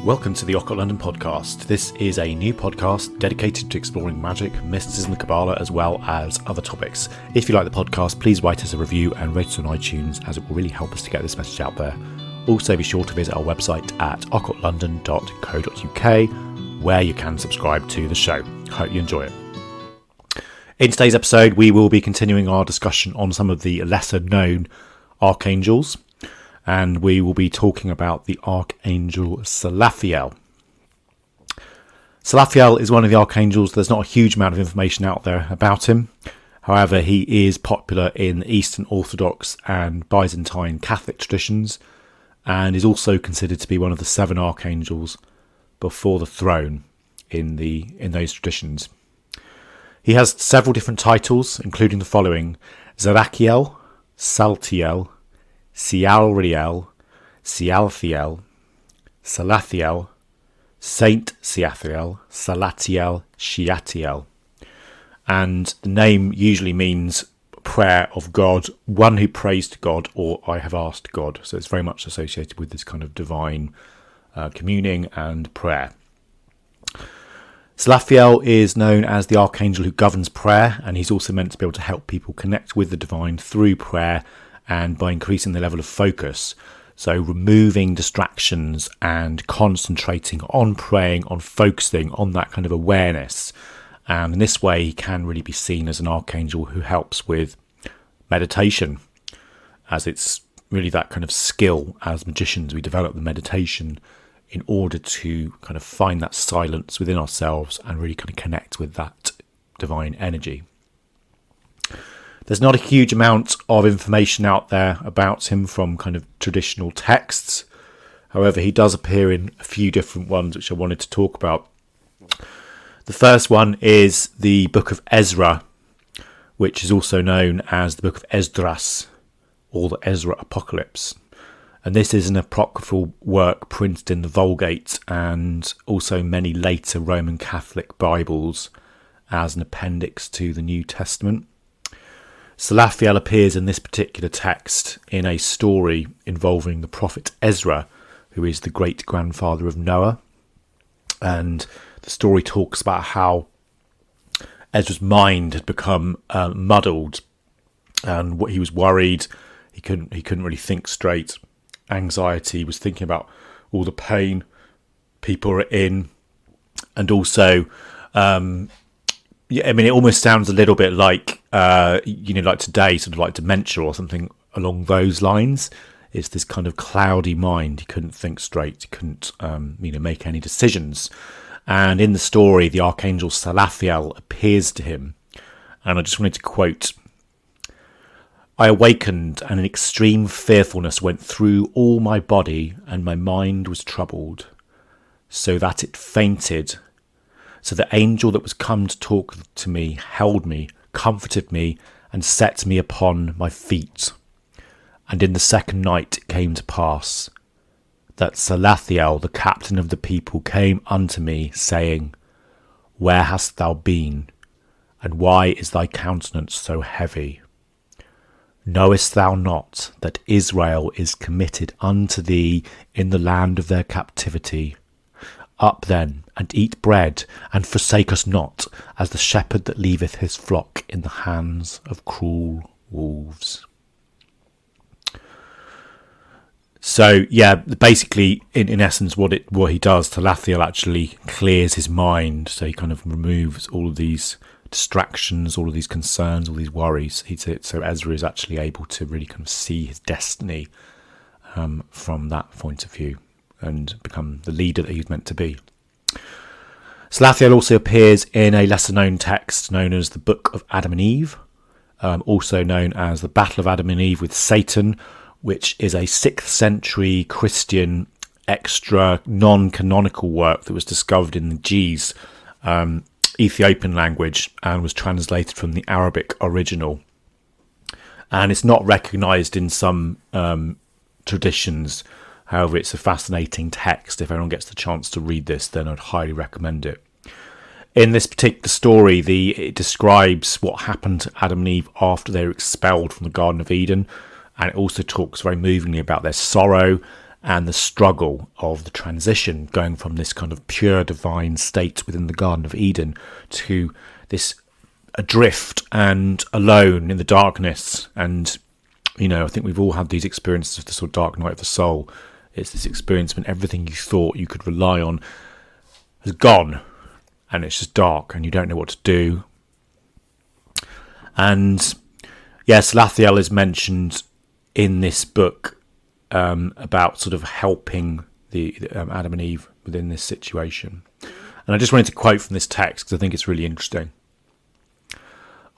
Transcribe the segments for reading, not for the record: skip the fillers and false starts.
Welcome to the Occult London podcast. This is a new podcast dedicated to exploring magic, mysticism, the Kabbalah, as well as other topics. If you like the podcast, please write us a review and rate us on iTunes, as it will really help us to get this message out there. Also, be sure to visit our website at occultlondon.co.uk, where you can subscribe to the show. Hope you enjoy it. In today's episode, we will be continuing our discussion on some of the lesser known archangels, and we will be talking about the Archangel Selaphiel. Selaphiel is one of the archangels. There's not a huge amount of information out there about him. However, he is popular in Eastern Orthodox and Byzantine Catholic traditions, and is also considered to be one of the 7 archangels before the throne in those traditions. He has several different titles, including the following: Zerachiel, Saltiel, Sialriel, Selaphiel, Salathiel, Saint Selaphiel, Salatiel, Sheatiel. And the name usually means prayer of God, one who prays to God, or I have asked God. So it's very much associated with this kind of divine communing and prayer. Selaphiel is known as the archangel who governs prayer, and he's also meant to be able to help people connect with the divine through prayer and by increasing the level of focus. So removing distractions and concentrating on praying, on focusing on that kind of awareness. And in this way, he can really be seen as an archangel who helps with meditation, as it's really that kind of skill. As magicians, we develop the meditation in order to kind of find that silence within ourselves and really kind of connect with that divine energy. There's not a huge amount of information out there about him from kind of traditional texts. However, he does appear in a few different ones which I wanted to talk about. The first one is the Book of Ezra, which is also known as the Book of Esdras, or the Ezra Apocalypse. And this is an apocryphal work printed in the Vulgate and also many later Roman Catholic Bibles as an appendix to the New Testament. Selaphiel appears in this particular text in a story involving the prophet Ezra, who is the great-grandfather of Noah. And the story talks about how Ezra's mind had become muddled, and what he was worried. He couldn't really think straight. Anxiety, was thinking about all the pain people are in, and also it almost sounds a little bit like like today, sort of like dementia or something along those lines. It's this kind of cloudy mind. He couldn't think straight. He couldn't make any decisions. And in the story, the Archangel Selaphiel appears to him, and I just wanted to quote: "I awakened, and an extreme fearfulness went through all my body, and my mind was troubled, so that it fainted. So the angel that was come to talk to me held me, comforted me, and set me upon my feet. And in the second night it came to pass that Salathiel, the captain of the people, came unto me, saying, Where hast thou been? And why is thy countenance so heavy? Knowest thou not that Israel is committed unto thee in the land of their captivity? Up then, and eat bread, and forsake us not, as the shepherd that leaveth his flock in the hands of cruel wolves." So, basically, in essence, what he does, Selaphiel actually clears his mind. So he kind of removes all of these distractions, all of these concerns, all these worries. So Ezra is actually able to really kind of see his destiny from that point of view, and become the leader that he's meant to be. Selaphiel also appears in a lesser-known text known as the Book of Adam and Eve, also known as the Battle of Adam and Eve with Satan, which is a 6th century Christian extra non-canonical work that was discovered in the Ge'ez, Ethiopian language, and was translated from the Arabic original. And it's not recognised in some traditions. However, it's a fascinating text. If anyone gets the chance to read this, then I'd highly recommend it. In this particular story, it describes what happened to Adam and Eve after they were expelled from the Garden of Eden, and it also talks very movingly about their sorrow and the struggle of the transition, going from this kind of pure divine state within the Garden of Eden to this adrift and alone in the darkness. And, I think we've all had these experiences of the sort of dark night of the soul. It's this experience when everything you thought you could rely on has gone, and it's just dark and you don't know what to do. And Selaphiel is mentioned in this book about sort of helping the Adam and Eve within this situation. And I just wanted to quote from this text because I think it's really interesting.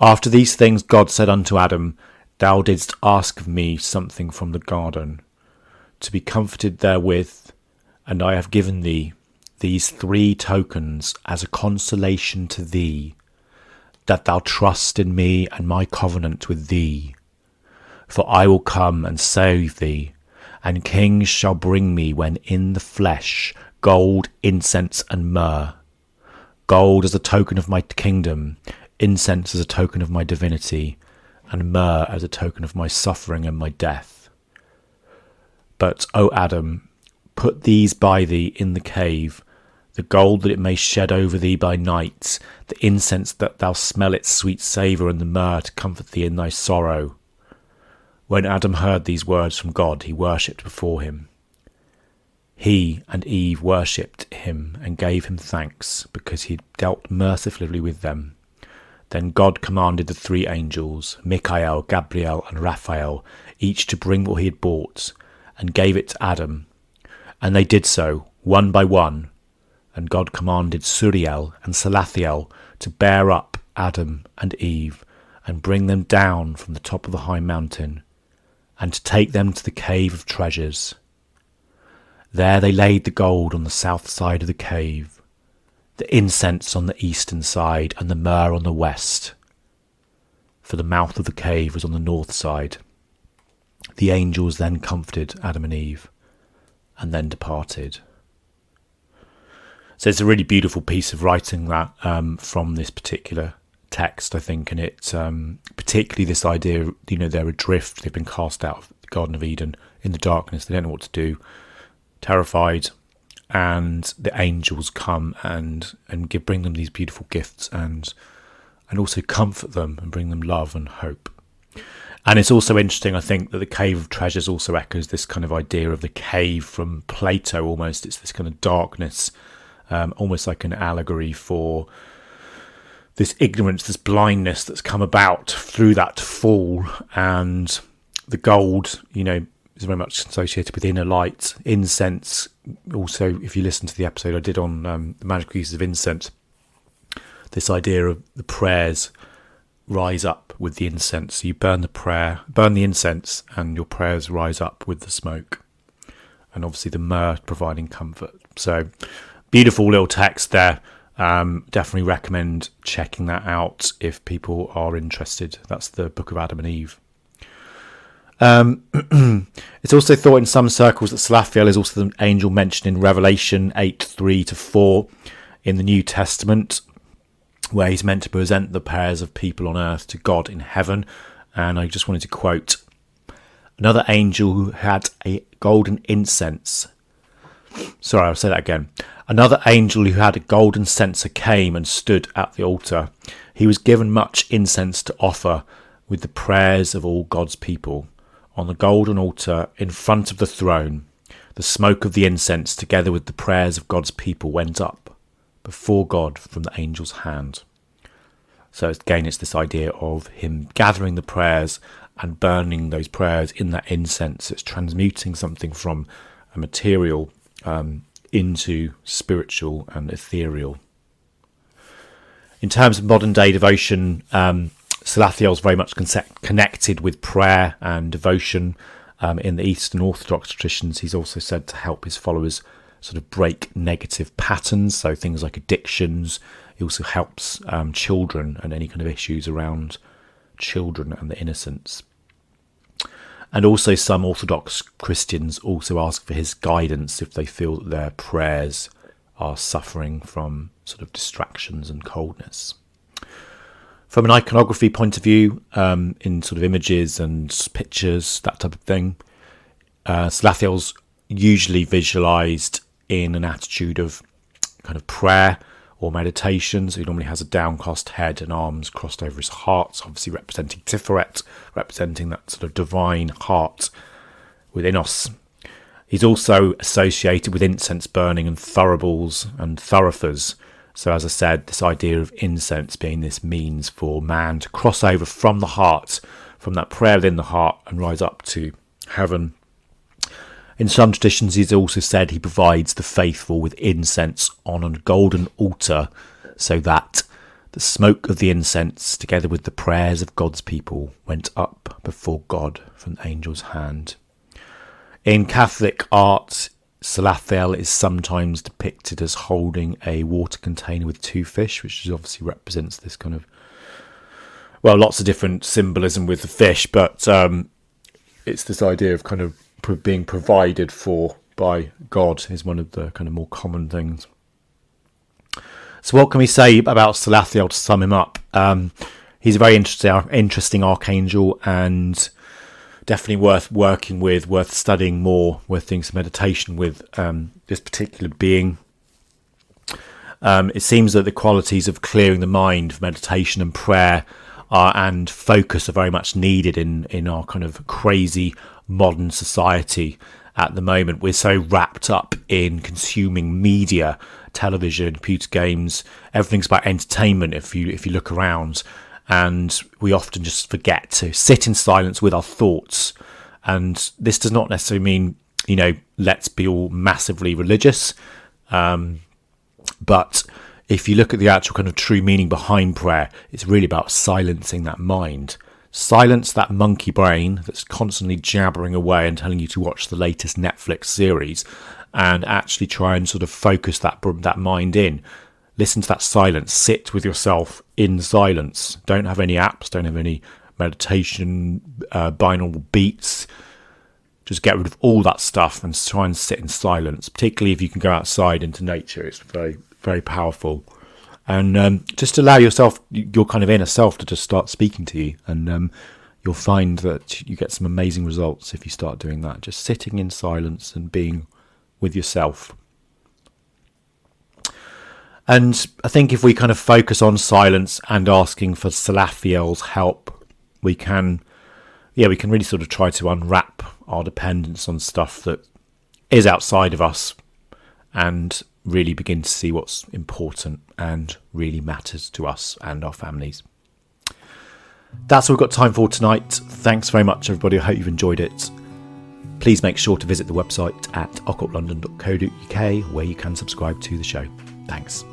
After these things God said unto Adam, Thou didst ask of me something from the garden, to be comforted therewith, and I have given thee these 3 tokens as a consolation to thee, that thou trust in me and my covenant with thee. For I will come and save thee, and kings shall bring me when in the flesh gold, incense, and myrrh. Gold as a token of my kingdom, incense as a token of my divinity, and myrrh as a token of my suffering and my death. But, O Adam, put these by thee in the cave, the gold that it may shed over thee by night, the incense that thou smell its sweet savour, and the myrrh to comfort thee in thy sorrow. When Adam heard these words from God, he worshipped before him. He and Eve worshipped him and gave him thanks, because he had dealt mercifully with them. Then God commanded the 3 angels, Michael, Gabriel, and Raphael, each to bring what he had bought, and gave it to Adam. And they did so, one by one. And God commanded Suriel and Selaphiel to bear up Adam and Eve, and bring them down from the top of the high mountain, and to take them to the cave of treasures. There they laid the gold on the south side of the cave, the incense on the eastern side, and the myrrh on the west. For the mouth of the cave was on the north side. The angels then comforted Adam and Eve, and then departed. So it's a really beautiful piece of writing that from this particular text, I think, and it particularly this idea, they're adrift, they've been cast out of the Garden of Eden in the darkness, they don't know what to do, terrified, and the angels come and bring them these beautiful gifts and also comfort them and bring them love and hope. And it's also interesting, I think, that the Cave of Treasures also echoes this kind of idea of the cave from Plato almost. It's this kind of darkness, almost like an allegory for this ignorance, this blindness that's come about through that fall. And the gold, is very much associated with inner light. Incense, also, if you listen to the episode I did on the magical uses of incense, this idea of the prayers rise up with the incense. So you burn the incense, and your prayers rise up with the smoke. And obviously the myrrh providing comfort. So beautiful little text there. Definitely recommend checking that out if people are interested. That's the Book of Adam and Eve. It's also thought in some circles that Selaphiel is also the angel mentioned in Revelation 8:3-4 in the New Testament, where he's meant to present the prayers of people on earth to God in heaven. And I just wanted to quote another angel who had a golden incense. Sorry, I'll say that again. Another angel who had a golden censer came and stood at the altar. He was given much incense to offer with the prayers of all God's people. On the golden altar in front of the throne, the smoke of the incense together with the prayers of God's people went up before God from the angel's hand. So again, it's this idea of him gathering the prayers and burning those prayers in that incense. It's transmuting something from a material into spiritual and ethereal. In terms of modern day devotion, Selaphiel is very much connected with prayer and devotion in the Eastern Orthodox traditions. He's also said to help his followers sort of break negative patterns, so things like addictions. He also helps children and any kind of issues around children and the innocence. And also some Orthodox Christians also ask for his guidance if they feel that their prayers are suffering from sort of distractions and coldness. From an iconography point of view, in sort of images and pictures, that type of thing, Selaphiel's usually visualized in an attitude of kind of prayer or meditation. So he normally has a downcast head and arms crossed over his heart, obviously representing Tiferet, representing that sort of divine heart within us. He's also associated with incense burning and thuribles and thurifers. So as I said, this idea of incense being this means for man to cross over from the heart, from that prayer within the heart, and rise up to heaven. In some traditions, he's also said he provides the faithful with incense on a golden altar, so that the smoke of the incense, together with the prayers of God's people, went up before God from the angel's hand. In Catholic art, Selaphiel is sometimes depicted as holding a water container with two fish, which obviously represents this kind of, well, lots of different symbolism with the fish, but it's this idea of kind of being provided for by God is one of the kind of more common things. So what can we say about Selaphiel to sum him up? He's a very interesting archangel, and definitely worth working with, worth studying more, worth doing some meditation with this particular being. It seems that the qualities of clearing the mind for meditation and prayer and focus are very much needed in our kind of crazy modern society at the moment. We're so wrapped up in consuming media, television, computer games. Everything's about entertainment if you look around. And we often just forget to sit in silence with our thoughts. And this does not necessarily mean, let's be all massively religious. But if you look at the actual kind of true meaning behind prayer, it's really about silencing that mind. Silence that monkey brain that's constantly jabbering away and telling you to watch the latest Netflix series, and actually try and sort of focus that mind in. Listen to that silence. Sit with yourself in silence. Don't have any apps. Don't have any meditation, binaural beats. Just get rid of all that stuff and try and sit in silence. Particularly if you can go outside into nature, it's very, very powerful. And just allow yourself, your kind of inner self, to just start speaking to you. And you'll find that you get some amazing results if you start doing that. Just sitting in silence and being with yourself. And I think if we kind of focus on silence and asking for Selaphiel's help, we can really sort of try to unwrap our dependence on stuff that is outside of us and really begin to see what's important and really matters to us and our families. That's all we've got time for tonight. Thanks very much, everybody. I hope you've enjoyed it. Please make sure to visit the website at occultlondon.co.uk, where you can subscribe to the show. Thanks.